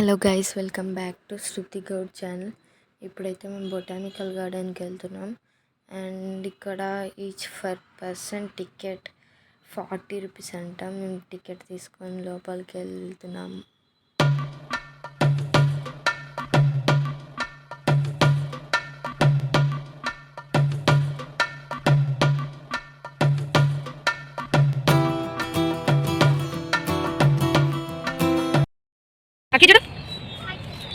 Hello guys, welcome back to Shruti Goud channel. ఇప్పుడైతే మేము botanical గార్డెన్కి వెళ్తున్నాం. అండ్ ఇక్కడ ఈచ్ పర్సన్ టికెట్ 40 రూపీస్ అంట. మేము టికెట్ తీసుకొని లోపలికి వెళ్తున్నాం.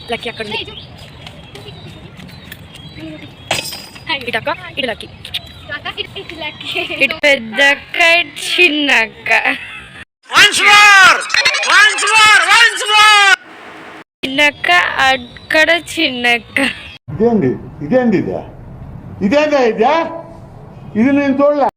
లక్కీ అక్కడ ఇటు లక్కీ ఇటు పెద్ద చిన్నక్క చిన్నక్క అక్కడ చిన్నక్క. ఇదేంది ఇది నేను చూడలే.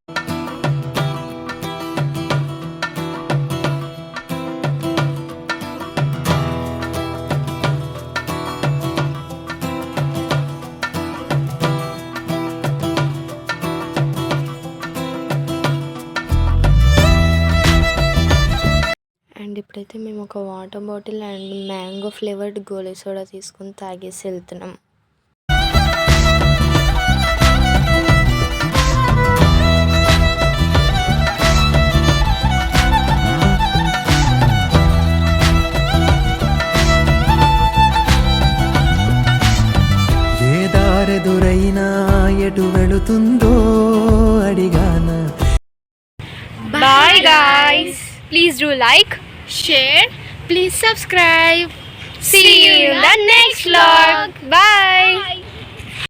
అండ్ ఇప్పుడైతే మేము ఒక water bottle and mango flavoured Goli soda తీసుకొని తాగేసి వెళ్తున్నాం. ఏ దారెదురైనా ఎటు వెళుతుందో అడిగానా. Bye guys. Please do like, share, please subscribe. See you in the next vlog. Bye.